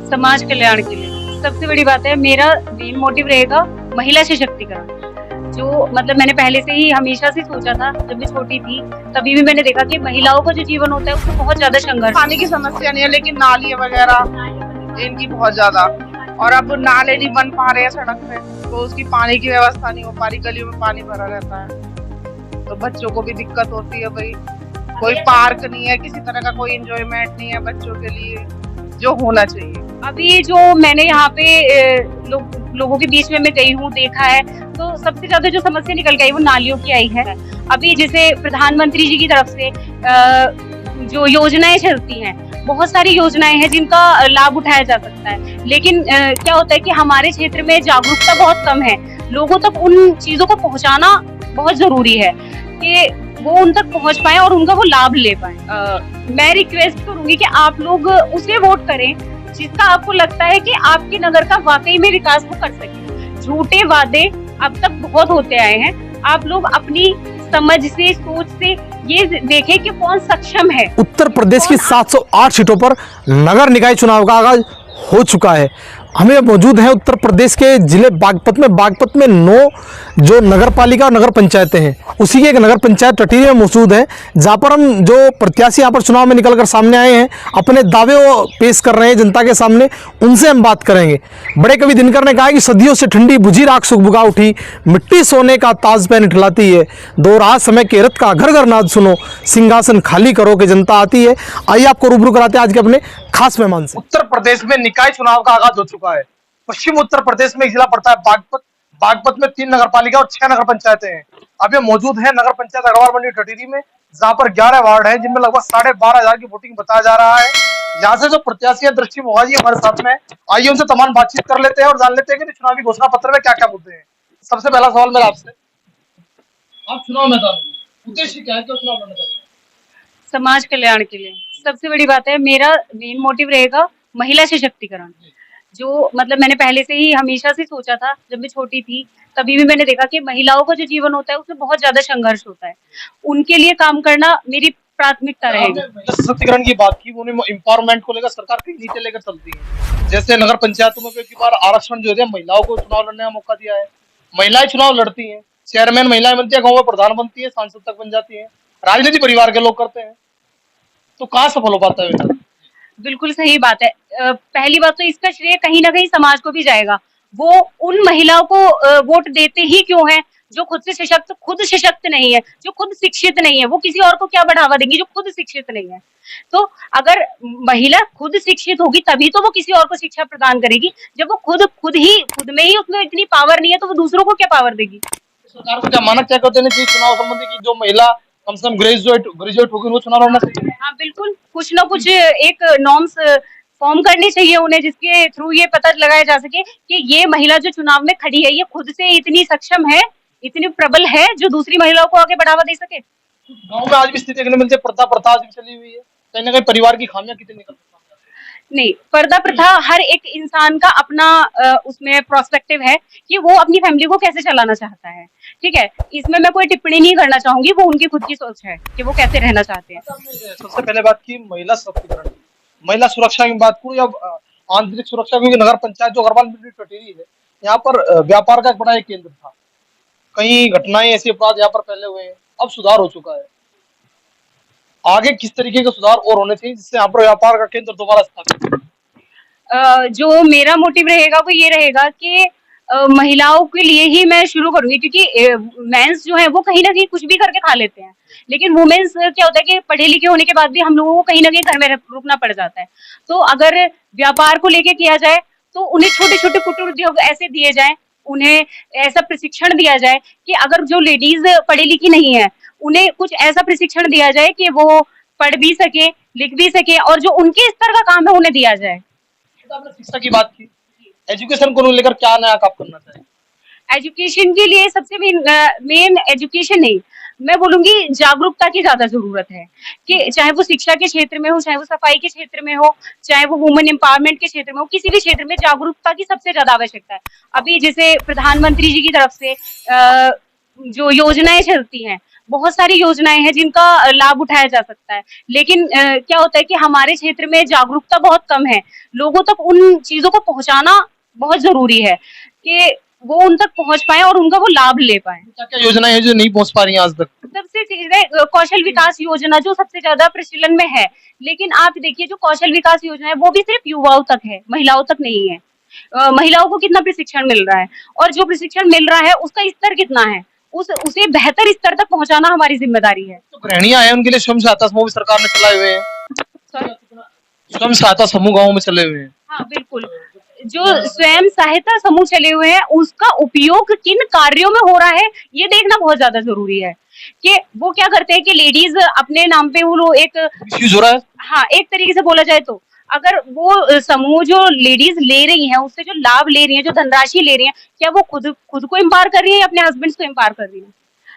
समाज कल्याण के लिए सबसे बड़ी बात है, मेरा मेन मोटिव रहेगा महिला सशक्तिकरण। जो मतलब मैंने पहले से ही हमेशा से सोचा था, जब मैं छोटी थी तभी भी मैंने देखा कि महिलाओं का जो जीवन होता है उसमें बहुत ज्यादा संघर्ष। पानी की समस्या नहीं है, लेकिन नाली वगैरह इनकी बहुत ज्यादा, और अब नाले नहीं बन पा रहे हैं सड़क पे, तो उसकी पानी की व्यवस्था नहीं हो पा रही, गलियों में पानी भरा रहता है, तो बच्चों को भी दिक्कत होती है। भाई कोई पार्क नहीं है, किसी तरह का कोई एंजॉयमेंट नहीं है बच्चों के लिए, जो होना चाहिए। अभी जो मैंने यहाँ पे लोगों के बीच में मैं गई हूँ, देखा है, तो सबसे ज्यादा जो समस्या निकल के आई वो नालियों की आई है। अभी जैसे प्रधानमंत्री जी की तरफ से जो योजनाएं चलती हैं, बहुत सारी योजनाएं हैं जिनका लाभ उठाया जा सकता है, लेकिन क्या होता है कि हमारे क्षेत्र में जागरूकता बहुत कम है। लोगों तक उन चीजों को पहुंचाना बहुत जरूरी है कि वो उन तक पहुंच पाए और उनका वो लाभ ले पाए। मैं रिक्वेस्ट करूंगी कि आप लोग उसे वोट करें जिसका आपको लगता है कि आपके नगर का वाकई में विकास वो कर सके। झूठे वादे अब तक बहुत होते आए हैं। आप लोग अपनी समझ से, सोच से ये देखें कि कौन सक्षम है। उत्तर प्रदेश की 708 सीटों पर नगर निकाय चुनाव का आगाज हो चुका है। हमें मौजूद है उत्तर प्रदेश के जिले बागपत में 9 जो नगर पालिका और नगर पंचायतें हैं, उसी की एक नगर पंचायत टटीरी में मौजूद है, जहां पर हम जो प्रत्याशी यहाँ पर चुनाव में निकलकर सामने आए हैं, अपने दावे वो पेश कर रहे हैं जनता के सामने, उनसे हम बात करेंगे। बड़े कवि दिनकर ने कहा कि सदियों से ठंडी बुझी राख सुखबुगा उठी, मिट्टी सोने का ताज पे निठलाती है, दो राह समय के रथ का घर घर नाद सुनो, सिंहासन खाली करो कि जनता आती है। आइए आपको रूबरू कराते हैं आज के अपने खास मेहमान से। उत्तर प्रदेश में निकाय चुनाव का आगाज हो चुका है। पश्चिम उत्तर प्रदेश में एक जिला पड़ता है बागपत में 3 नगर पालिका और 6 नगर पंचायतें हैं। अब ये मौजूद है नगर पंचायत अग्रवाल मंडी टटीरी में, जहां पर 11 वार्ड है, जिनमें लगभग 12,500 की वोटिंग बताया जा रहा है। यहाँ से जो प्रत्याशी दृष्टि मोहाजी हमारे साथ में, आइए उनसे तमाम बातचीत कर लेते हैं और जान लेते हैं कि चुनावी घोषणा पत्र में क्या क्या मुद्दे हैं। सबसे पहला सवाल मेरा आपसे, आप चुनाव मैदान में उद्देश्य क्या है, क्यों चुनाव लड़ना चाहते हैं? समाज कल्याण के लिए सबसे बड़ी बात है, मेरा मेन मोटिव रहेगा महिला सशक्तिकरण। जो मतलब मैंने पहले से ही हमेशा से सोचा था, जब मैं छोटी थी तभी भी मैंने देखा कि महिलाओं का जो जीवन होता है उसमें बहुत ज्यादा संघर्ष होता है। उनके लिए काम करना मेरी प्राथमिकता रहेगी। महिला सशक्तिकरण की बात की, उन्हें एम्पावरमेंट को लेकर सरकार कई नीति लेकर चलती है। जैसे नगर पंचायतों में कई बार आरक्षण जो है महिलाओं को चुनाव लड़ने का मौका दिया है, महिलाएं चुनाव लड़ती हैं, चेयरमैन महिलाएं बनती है, गाँव में प्रधान बनती है, सांसद तक बन जाती है, राजनीति परिवार के लोग करते हैं, तो कहाँ सफल हो पाता है? बिल्कुल सही बात है। पहली बात तो इसका श्रेय कहीं ना कहीं समाज को भी जाएगा। वो उन महिलाओं को वोट देते ही क्यों है जो खुद सशक्त नहीं है, जो खुद शिक्षित नहीं है। वो किसी और को क्या बढ़ावा देंगी जो खुद शिक्षित नहीं है? तो अगर महिला खुद शिक्षित होगी तभी तो वो किसी और को शिक्षा प्रदान करेगी। जब वो खुद में ही उसमें इतनी पावर नहीं है तो वो दूसरों को क्या पावर देगी? सरकार को क्या मानक तय कर देना चाहिए चुनाव संबंधी की जो महिला कम से कम ग्रेजुएट होगी वो चुनाव लड़ना चाहिए? हाँ बिल्कुल, कुछ ना कुछ एक नॉर्म्स फॉर्म करनी चाहिए उन्हें, जिसके थ्रू ये पता लगाया जा सके कि ये महिला जो चुनाव में खड़ी है ये खुद से इतनी सक्षम है, इतनी प्रबल है जो दूसरी महिलाओं को आगे बढ़ावा दे सके। गांव में आज भी स्थिति देखने मिलती है, प्रथा आज भी चली हुई है, कहीं ना कहीं परिवार की खामियां कितनी निकल सकती है? नहीं, पर्दा प्रथा हर एक इंसान का अपना उसमें प्रोस्पेक्टिव है कि वो अपनी फैमिली को कैसे चलाना चाहता है। ठीक है, इसमें मैं कोई टिप्पणी नहीं करना चाहूंगी, वो उनकी खुद की सोच है कि वो कैसे रहना चाहते हैं। सबसे पहले बात की महिला सशक्तिकरण, महिला सुरक्षा की बात करूँ या आंतरिक सुरक्षा, क्योंकि नगर पंचायत जो अग्रवाल मंडी टटीरी है, यहाँ पर व्यापार का एक बड़ा एक केंद्र था, कई घटनाएं ऐसी अपराध यहाँ पर फैले हुए हैं, अब सुधार हो चुका है। आगे किस तरीके के सुधार और होने चाहिए जिससे यहाँ पर व्यापार का केंद्र दोबारा स्थापित हो? जो मेरा मोटिव रहेगा वो ये रहेगा कि महिलाओं के लिए ही मैं शुरू करूंगी, क्योंकि मेंस जो है वो कहीं ना कहीं कुछ भी करके खा लेते हैं, लेकिन वुमेन्स क्या होता है कि पढ़े लिखे होने के बाद भी हम लोगों को कहीं ना कहीं घर में रुकना पड़ जाता है। तो अगर व्यापार को लेके किया जाए तो उन्हें छोटे छोटे कुटीर उद्योग ऐसे दिए जाए, उन्हें ऐसा प्रशिक्षण दिया जाए कि अगर जो लेडीज पढ़ी लिखी नहीं है उन्हें कुछ ऐसा प्रशिक्षण दिया जाए कि वो पढ़ भी सके, लिख भी सके, और जो उनके स्तर का काम है उन्हें दिया जाए। तो आपने शिक्षा की बात की, एजुकेशन को लेकर क्या नया काम करना चाहिए? एजुकेशन के लिए सबसे मेन एजुकेशन नहीं, मैं बोलूंगी जागरूकता की ज्यादा जरूरत है कि चाहे वो शिक्षा के क्षेत्र में हो, चाहे वो सफाई के क्षेत्र में हो, चाहे वो वुमेन एम्पावरमेंट के क्षेत्र में हो, किसी भी क्षेत्र में जागरूकता की सबसे ज्यादा आवश्यकता है। अभी जैसे प्रधानमंत्री जी की तरफ से जो योजनाएं चलती हैं बहुत सारी योजनाएं हैं जिनका लाभ उठाया जा सकता है। लेकिन क्या होता है कि हमारे क्षेत्र में जागरूकता बहुत कम है। लोगों तक उन चीजों को पहुंचाना बहुत जरूरी है कि वो उन तक पहुंच पाए और उनका वो लाभ ले पाए। क्या क्या योजनाएं हैं जो नहीं पहुंच पा रही हैं आज तक? सबसे चीज है कौशल विकास योजना जो सबसे ज्यादा प्रचलन में है। लेकिन आप देखिए जो कौशल विकास योजना है वो भी सिर्फ युवाओं तक है, महिलाओं तक नहीं है। महिलाओं को कितना प्रशिक्षण मिल रहा है और जो प्रशिक्षण मिल रहा है उसका स्तर कितना है, उसे बेहतर स्तर तक पहुंचाना हमारी जिम्मेदारी है। तो गृहिणियां हैं उनके लिए स्वयं सहायता समूह भी सरकार ने चलाए हुए हैं। Sorry? स्वयं सहायता समूह गाँव में चले हुए हैं। हाँ बिल्कुल, जो स्वयं सहायता समूह चले हुए हैं उसका उपयोग किन कार्यों में हो रहा है ये देखना बहुत ज्यादा जरूरी है कि वो क्या करते हैं कि लेडीज अपने नाम पे वो एक मिसयूज हो रहा है। हाँ एक तरीके से बोला जाए तो अगर वो समूह जो लेडीज ले रही हैं उससे जो लाभ ले रही हैं, जो धनराशि ले रही हैं, क्या वो खुद को एम्पावर कर रही है या अपने हस्बैंड को एम्पावर कर रही है?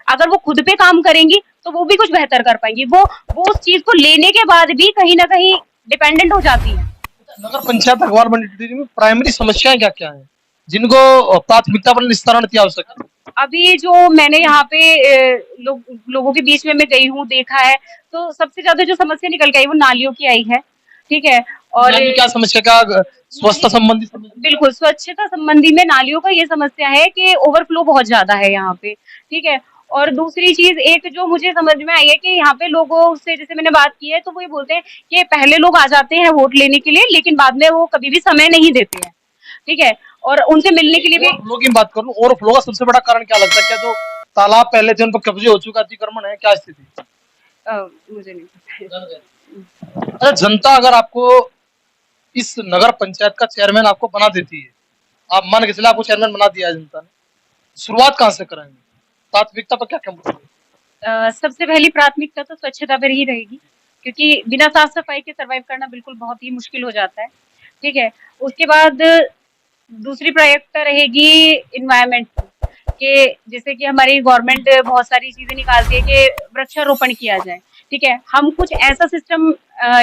अगर वो खुद पे काम करेंगी तो वो भी कुछ बेहतर कर पाएंगी। वो उस चीज को लेने के बाद भी कहीं ना कहीं डिपेंडेंट हो जाती है। नगर पंचायत अखबार मंडी में प्राइमरी समस्याएं क्या क्या है जिनको प्राथमिकता पर निस्तारण की आवश्यकता है? अभी जो मैंने यहाँ पे लोगों के बीच में मैं गई हूँ, देखा है, तो सबसे ज्यादा जो समस्या निकल के आई वो नालियों की आई है। ठीक है, और क्या समस्या, क्या स्वच्छता संबंधी समस्या? बिल्कुल स्वच्छता संबंधी में नालियों का ये समस्या है कि ओवरफ्लो बहुत ज्यादा है यहाँ पे। ठीक है, और दूसरी चीज एक जो मुझे समझ में आई है कि यहाँ पे लोगों से जैसे मैंने बात की है तो वो ये बोलते हैं कि पहले लोग आ जाते हैं वोट लेने के लिए लेकिन बाद में वो कभी भी समय नहीं देते हैं। ठीक है, और उनसे मिलने के लिए भी ओवरफ्लो की बात करूं, ओवरफ्लो का सबसे बड़ा कारण क्या लगता है? क्या जो तालाब पहले थे उन पर कब्जे हो चुका, अतिक्रमण है, क्या स्थिति? मुझे नहीं पता। अच्छा, जनता अगर आपको इस नगर पंचायत का चेयरमैन आपको बना देती है, आप मान के चले आपको चेयरमैन बना दिया है जनता ने, शुरुआत कहाँ से कराएंगे? प्राथमिकता पर क्या क्या? सबसे पहली प्राथमिकता तो स्वच्छता पर ही रहेगी क्योंकि बिना साफ सफाई के सरवाइव करना बिल्कुल बहुत ही मुश्किल हो जाता है। ठीक है, उसके बाद दूसरी प्राथमिकता रहेगी इन्वायरमेंट के, जैसे कि हमारी गवर्नमेंट बहुत सारी चीजें निकालती है कि वृक्षारोपण किया जाए। ठीक है, हम कुछ ऐसा सिस्टम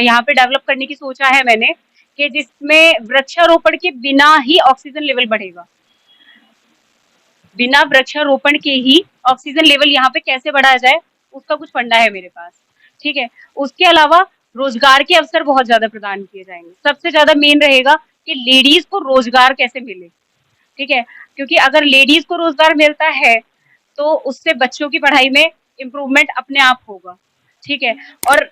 यहाँ पे डेवलप करने की सोचा है मैंने कि जिसमें वृक्षारोपण के बिना ही ऑक्सीजन लेवल बढ़ेगा। बिना वृक्षारोपण के ही ऑक्सीजन लेवल यहाँ पे कैसे बढ़ाया जाए उसका कुछ फंडा है मेरे पास। ठीक है, उसके अलावा रोजगार के अवसर बहुत ज्यादा प्रदान किए जाएंगे। सबसे ज्यादा मेन रहेगा कि लेडीज को रोजगार कैसे मिले। ठीक है, क्योंकि अगर लेडीज को रोजगार मिलता है तो उससे बच्चों की पढ़ाई में इम्प्रूवमेंट अपने आप होगा। ठीक है, और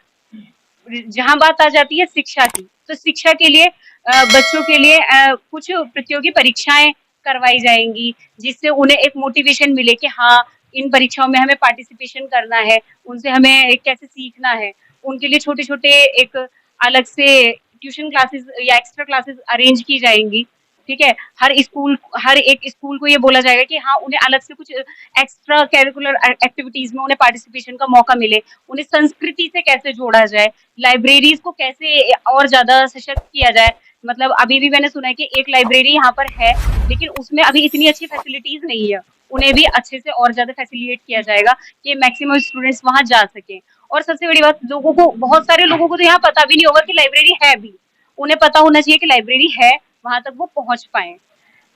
जहां बात आ जाती है शिक्षा की, तो शिक्षा के लिए बच्चों के लिए कुछ प्रतियोगी परीक्षाएं करवाई जाएंगी जिससे उन्हें एक मोटिवेशन मिले कि हाँ इन परीक्षाओं में हमें पार्टिसिपेशन करना है, उनसे हमें कैसे सीखना है। उनके लिए छोटे छोटे एक अलग से ट्यूशन क्लासेस या एक्स्ट्रा क्लासेस अरेंज की जाएंगी। ठीक है, हर एक स्कूल को ये बोला जाएगा कि हाँ उन्हें अलग से कुछ एक्स्ट्रा करिकुलर एक्टिविटीज में उन्हें पार्टिसिपेशन का मौका मिले। उन्हें संस्कृति से कैसे जोड़ा जाए, लाइब्रेरीज को कैसे और ज्यादा सशक्त किया जाए। मतलब अभी भी मैंने सुना है कि एक लाइब्रेरी यहाँ पर है लेकिन उसमें अभी इतनी अच्छी फैसिलिटीज नहीं है, उन्हें भी अच्छे से और ज्यादा फैसिलिटेट किया जाएगा कि मैक्सिमम स्टूडेंट्स वहां जा सके। और सबसे बड़ी बात, लोगों को, बहुत सारे लोगों को तो यहाँ पता भी नहीं होगा कि लाइब्रेरी है भी। उन्हें पता होना चाहिए कि लाइब्रेरी है, वहां तक वो पहुंच पाए।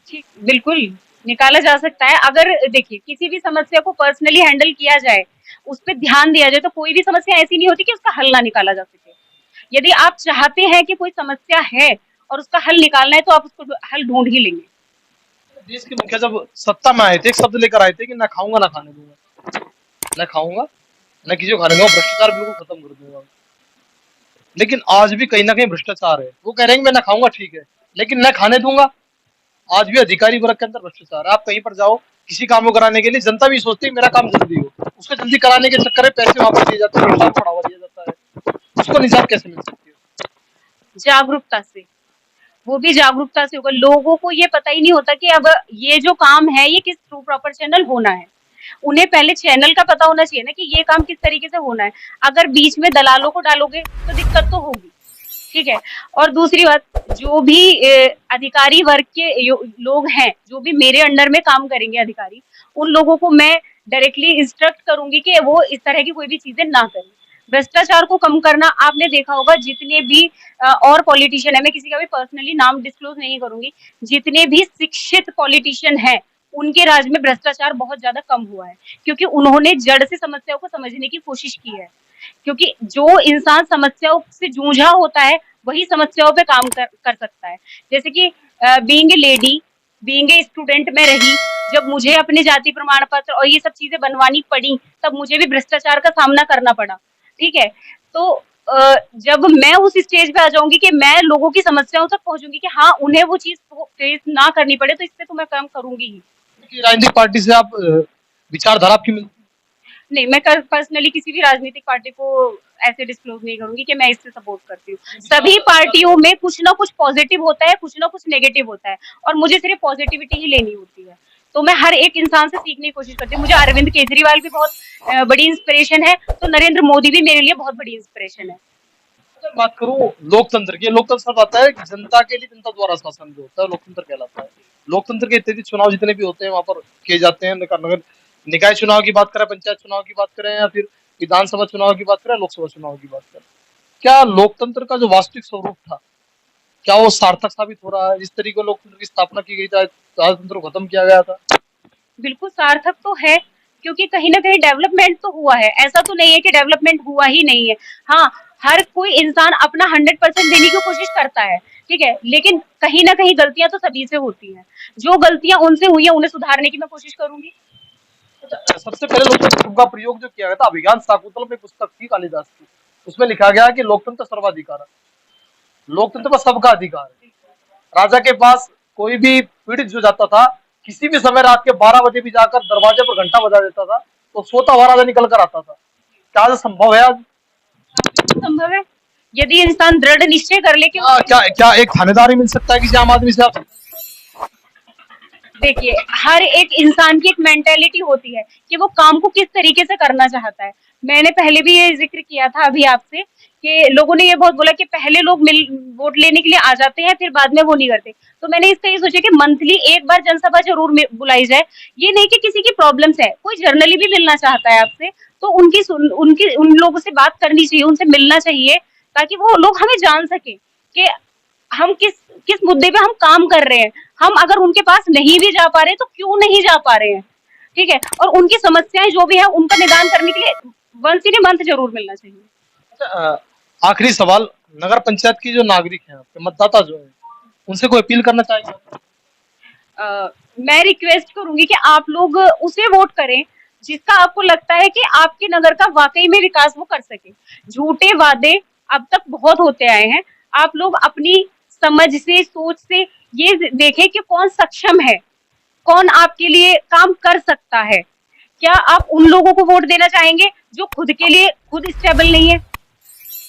ठीक, बिल्कुल निकाला जा सकता है। अगर देखिए किसी भी समस्या को पर्सनली हैंडल किया जाए, उस पर ध्यान दिया जाए तो कोई भी समस्या ऐसी नहीं होती कि उसका हल ना निकाला जा सके। यदि आप चाहते हैं कि कोई समस्या है और उसका हल निकालना है तो आप उसको हल ढूंढ ही लेंगे। देश के मुखिया जब सत्ता में आए थे एक शब्द लेकर आए थे कि ना खाऊंगा ना खाने दूंगा, ना खाऊंगा ना किसी को खाने दूंगा, भ्रष्टाचार बिल्कुल खत्म कर दूंगा। लेकिन आज भी कहीं ना कहीं भ्रष्टाचार है। वो कह रहे हैं मैं ना खाऊंगा ठीक है लेकिन न खाने दूंगा। आज भी अधिकारी वर्ग के अंदर भ्रष्टाचार है। आप कहीं पर जाओ किसी काम को कराने के लिए, जनता भी सोचती है मेरा काम जल्दी हो, उसको जल्दी कराने के चक्कर में पैसे वहां पर दिए जाते हैं, भ्रष्टाचार को बढ़ावा दिया जाता है। उसको निजात कैसे मिल सकती है? जागरूकता से, वो भी जागरूकता से होगा। लोगों को ये पता ही नहीं होता कि अब ये जो काम है ये किस ट्रू प्रॉपर चैनल होना है। उन्हें पहले चैनल का पता होना चाहिए ना कि ये काम किस तरीके से होना है। अगर बीच में दलालों को डालोगे तो दिक्कत तो होगी। ठीक है, और दूसरी बात, जो भी अधिकारी वर्ग के लोग हैं, जो भी मेरे अंडर में काम करेंगे अधिकारी, उन लोगों को मैं डायरेक्टली इंस्ट्रक्ट करूंगी कि वो इस तरह की कोई भी चीजें ना करें। भ्रष्टाचार को कम करना, आपने देखा होगा जितने भी और पॉलिटिशियन है, मैं किसी का भी पर्सनली नाम डिस्क्लोज नहीं करूंगी, जितने भी शिक्षित पॉलिटिशियन हैं उनके राज में भ्रष्टाचार बहुत ज्यादा कम हुआ है, क्योंकि उन्होंने जड़ से समस्याओं को समझने की कोशिश की है। क्योंकि जो इंसान समस्याओं से जूझा होता है वही समस्याओं पे काम कर सकता है। जैसे कि being a lady, being a student में रही, जब मुझे अपने जाति प्रमाण पत्र और ये सब चीजें बनवानी पड़ी, तब मुझे भी भ्रष्टाचार का सामना करना पड़ा। ठीक है, तो जब मैं उस स्टेज पे आ जाऊंगी कि मैं लोगों की समस्याओं तक पहुंचूंगी कि हाँ उन्हें वो चीज फेस ना करनी पड़े, तो इस पे तो मैं काम करूंगी ही। राजनीतिक पार्टी से आप विचारधारा आपकी मिलती नहीं, मैं पर्सनली किसी भी राजनीतिक पार्टी को ऐसे डिस्क्लोज नहीं करूंगी कि मैं इससे सपोर्ट करती हूँ। सभी पार्टियों में कुछ ना कुछ पॉजिटिव होता है, कुछ ना कुछ नेगेटिव होता है, और मुझे सिर्फ पॉजिटिविटी ही लेनी होती है। तो मैं हर एक इंसान से सीखने की कोशिश करती हूँ। मुझे अरविंद केजरीवाल भी बहुत बड़ी इंस्पिरेशन है, तो नरेंद्र मोदी भी मेरे लिए बहुत बड़ी इंस्पिरेशन है। है। बात करूं लोकतंत्र की, लोकतंत्र सब आता है कि जनता के लिए जनता द्वारा शासन जो होता है लोकतंत्र कहलाता है। लोकतंत्र के इत्यादि चुनाव जितने भी होते हैं वहां पर किए जाते हैं। नगर निकाय चुनाव की बात करें, पंचायत चुनाव की बात करें, या फिर विधानसभा चुनाव की बात करें, लोकसभा चुनाव की बात करें, क्या लोकतंत्र का जो वास्तविक स्वरूप था क्या वो सार्थक साबित हो रहा है? जिस तरीके लोकतंत्र की स्थापना की गई थी, राजतंत्र को खत्म किया गया था। बिल्कुल सार्थक तो है, क्योंकि कहीं ना कहीं डेवलपमेंट तो हुआ है। ऐसा तो नहीं है कि डेवलपमेंट हुआ ही नहीं है। हाँ, हर कोई इंसान अपना 100% देने की कोशिश करता है, ठीक है, लेकिन कहीं ना कहीं गलतियां तो सभी से होती हैं। जो गलतियां उनसे हुई है उन्हें सुधारने की मैं कोशिश करूंगी। सबसे पहले लोकतंत्र शब्द का प्रयोग जो किया गया था अभिज्ञान शाकुंतलम में पुस्तक थी कालिदास की, उसमें लिखा गया कि लोकतंत्र सर्वाधिकार है, लोकतंत्र पर सबका अधिकार है। राजा के पास कोई भी पीड़ित जो जाता था किसी भी समय रात के 12 बजे भी जाकर दरवाजे पर घंटा बजा देता था तो सोता हुआ राजा निकल कर आता था। क्या ये संभव है आज? संभव है, यदि इंसान दृढ़ निश्चय कर ले कि क्या एक थानेदार ही मिल सकता है किसी आम आदमी से? आप देखिए, हर एक इंसान की एक मेंटेलिटी होती है कि वो काम को किस तरीके से करना चाहता है। मैंने पहले भी ये जिक्र किया था अभी आपसे कि लोगों ने ये बहुत बोला कि पहले लोग वोट लेने के लिए आ जाते हैं, फिर बाद में वो नहीं करते। तो मैंने इसका ये सोचा कि मंथली एक बार जनसभा जरूर बुलाई जाए। ये नहीं कि किसी की प्रॉब्लम्स है, कोई जर्नली भी मिलना चाहता है आपसे, तो उनकी उन लोगों से बात करनी चाहिए, उनसे मिलना चाहिए, ताकि वो लोग हमें जान सके कि हम किस किस मुद्दे पे हम काम कर रहे हैं। हम अगर उनके पास नहीं भी जा पा रहे तो क्यों नहीं जा पा रहे हैं, ठीक है, और उनकी समस्याएं जो भी है उनका निदान करने के लिए वंस इन ए मंथ जरूर मिलना चाहिए। आखिरी सवाल, नगर पंचायत की जो नागरिक हैं, आपके मतदाता जो है, उनसे कोई अपील करना चाहेंगे? मैं रिक्वेस्ट करूंगी कि आप लोग उसे वोट करें जिसका आपको लगता है कि आपके नगर का वाकई में विकास वो कर सके। झूठे वादे अब तक बहुत होते आए हैं। आप लोग अपनी समझ से, सोच से ये देखें कि कौन सक्षम है, कौन आपके लिए काम कर सकता है। क्या आप उन लोगों को वोट देना चाहेंगे जो खुद के लिए खुद स्टेबल नहीं है,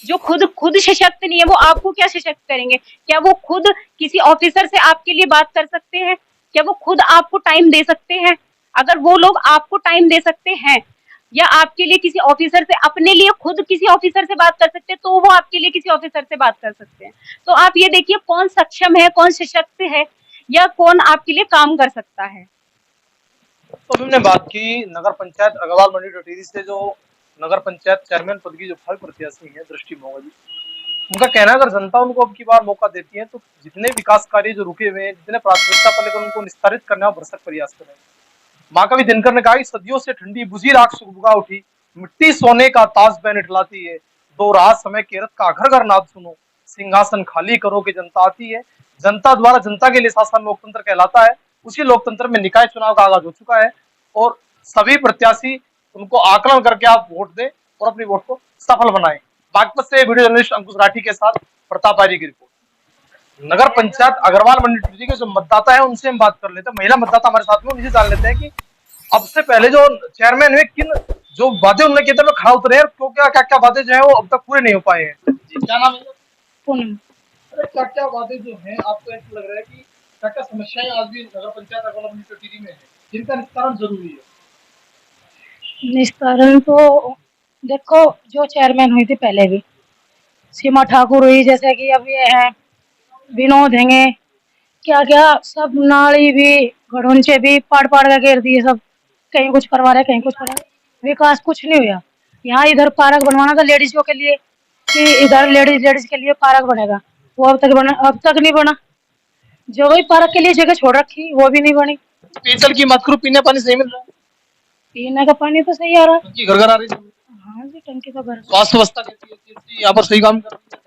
जो खुद सशक्त नहीं है? वो आपको क्या सशक्त करेंगे? क्या वो खुद किसी ऑफिसर से आपके लिए बात कर सकते हैं? क्या वो खुद आपको टाइम दे सकते हैं? अगर वो लोग आपको टाइम दे सकते हैं या आपके लिए किसी ऑफिसर से, अपने लिए खुद किसी ऑफिसर से बात कर सकते हैं, तो वो आपके लिए किसी ऑफिसर से बात कर सकते हैं। तो आप ये देखिए कौन सक्षम है, कौन सशक्त है, या कौन आपके लिए काम कर सकता है। तो हमने बात की नगर पंचायत अग्रवाल मंडी टिहरी से जो नगर पंचायत चेयरमैन पद की जो भावी प्रत्याशी है दृष्टि मोहगा जी, उनका कहना है अगर जनता उनको अब की बार मौका देती है तो जितने विकास कार्य जो रुके हुए हैं, जितने प्राथमिकता पर लेकर उनको निस्तारित करने का भरसक प्रयास करेंगे। महाकवि दिनकर ने कहा कि सदियों से ठंडी बुझी राख सुबह उठी, मिट्टी सोने का ताज बहन इठलाती है, दो रात समय केरत का घर घर नाद सुनो, सिंहासन खाली करो कि जनता आती है। जनता द्वारा जनता के लिए शासन लोकतंत्र कहलाता है। उसी लोकतंत्र में निकाय चुनाव का आगाज हो चुका है और सभी प्रत्याशी उनको आकलन करके आप वोट दें और अपनी वोट को सफल बनाएं। बागपत से वीडियो जर्नलिस्ट अंकुश राठी के साथ प्रताप आर्य की रिपोर्ट। नगर पंचायत अग्रवाल मंडी टिहरी के जो मतदाता है उनसे हम बात कर लेते हैं। महिला मतदाता हमारे साथ में, उनसे जान लेते हैं कि अब से पहले जो चेयरमैन हुए किन जो वादे उन्होंने किए थे वो खड़ा उतरे हैं, तो क्या वादे जो है वो अब तक पूरे नहीं हो पाए हैं। क्या नाम है? पूनम। क्या वादे जो हैं आपको ऐसा लग रहा है कि क्या समस्याएं आज भी नगर पंचायत अग्रवाल मंडी टिहरी में है जिनका निस्तारण जरूरी है? निस्तारण तो देखो, जो चेयरमैन हुई थी पहले भी, सीमा ठाकुर हुई, जैसे कि अब ये है विनोद हैंगे, क्या क्या सब नाली भी घड़ोंचे भी पाड़ का घेर दिए सब। कहीं कुछ करवा रहे, कहीं कुछ करवा रहे, विकास कुछ नहीं हुआ। यहाँ इधर पार्क बनवाना था लेडीजों के लिए कि इधर लेडीज के लिए पार्क बनेगा, वो अब तक नहीं बना। जो भी पार्क के लिए जगह छोड़ रखी वो भी नहीं बनी। पेयजल की मत करो, पीने पानी सही मिल रहा है, पीने का पानी तो सही आ रहा है। टंकी घर घर आ रही है, हाँ जी, टंकी तो घर स्वास्थ्य व्यवस्था कैसी है, कैसी यहाँ पर सही काम कर रही है,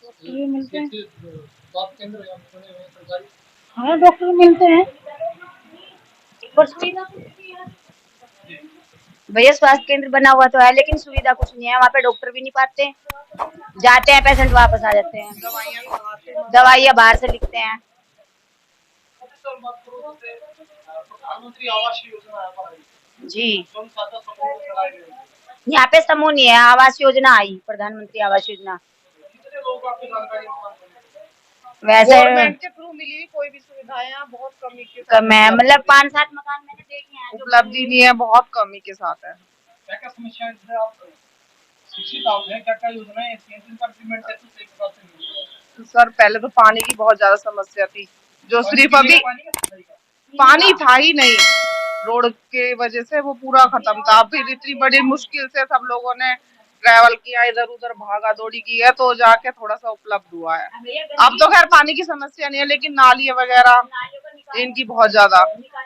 डॉक्टर भी मिलते हैं। स्वास्थ्य केंद्र यहाँ पे बने हुए हैं सरकारी। हाँ, डॉक्टर मिलते हैं पर सुविधा कुछ नहीं है। भैया स्वास्थ्य केंद्र बना हुआ तो है लेकिन सुविधा कुछ नहीं है, वहाँ पे डॉक्टर भी नहीं पाते हैं, जाते हैं पेशेंट वापस आ जाते हैं, दवाइयाँ बाहर से लिखते हैं। प्रधानमंत्री आवास योजना जी, यहाँ पे समूह नहीं है, आवास योजना आई, प्रधानमंत्री आवास योजना। वैसे गवर्नमेंट के थ्रू मिली हुई कोई भी सुविधाएं यहाँ बहुत कमी के साथ कम है, मतलब 5-7 मकान मैंने देखे हैं जो उपलब्धि नहीं है, बहुत कमी के साथ है। क्या क्या समस्याएं हैं, आप शिक्षित आप हैं, क्या क्या योजनाएं ऐसी हैं जिनका इम्प्लीमेंट है तो सही प्रकार से नहीं हो रहा है? सर पहले तो पानी की बहुत ज्यादा समस्या थी, जो सिर्फ अभी पानी था ही नहीं, रोड के वजह से वो पूरा खत्म था। फिर इतनी बड़ी मुश्किल से सब लोगों ने ट्रैवल किया, इधर उधर भागा दौड़ी की है तो जाके थोड़ा सा उपलब्ध हुआ है। अब तो खैर पानी की समस्या नहीं है, लेकिन नाली वगैरह इनकी बहुत ज्यादा,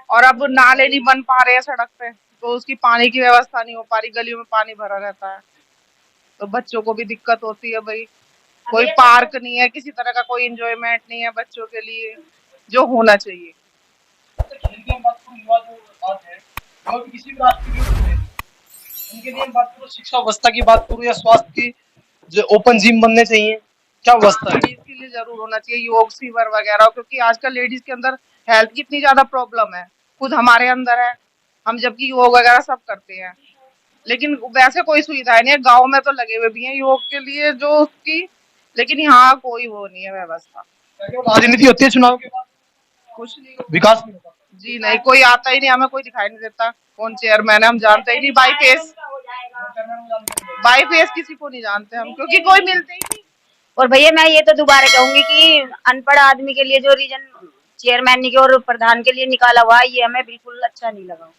और अब नाले नहीं बन पा रहे हैं सड़क पे, तो उसकी पानी की व्यवस्था नहीं हो पा रही, गलियों में पानी भरा रहता है, तो बच्चों को भी दिक्कत होती है भाई। कोई पार्क नहीं है, किसी तरह का कोई एंजॉयमेंट नहीं है बच्चों के लिए, जो होना चाहिए। खेल की हम बात करूं, युवा जो बात है, युवा भी किसी भी राष्ट्र के लिए होते हैं, उनके लिए हम बात करो, शिक्षा व्यवस्था की बात करूं या स्वास्थ्य की, जो ओपन जिम बनने चाहिए, क्या व्यवस्था है? इसके लिए जरूर होना चाहिए योग शिविर वगैरह, क्योंकि आजकल लेडीज के अंदर हेल्थ की इतनी ज्यादा प्रॉब्लम है, खुद हमारे अंदर है, हम जबकि योग वगैरह सब करते हैं, लेकिन वैसे कोई सुविधाएं नहीं है। गाँव में तो लगे हुए भी हैं योग के लिए जो उसकी, लेकिन यहाँ कोई वो नहीं है व्यवस्था। राजनीति होती है चुनाव के बाद, कुछ नहीं विकास नहीं होता। जी, नहीं कोई आता ही नहीं, हमें कोई दिखाई नहीं देता कौन चेयरमैन है, हम जानते ही नहीं, बाई फेस किसी को नहीं जानते हम, क्योंकि कोई मिलते ही नहीं। और भैया मैं ये तो दोबारा कहूंगी कि अनपढ़ आदमी के लिए जो रीजन चेयरमैन की और प्रधान के लिए निकाला हुआ है, ये हमें बिल्कुल अच्छा नहीं लगा।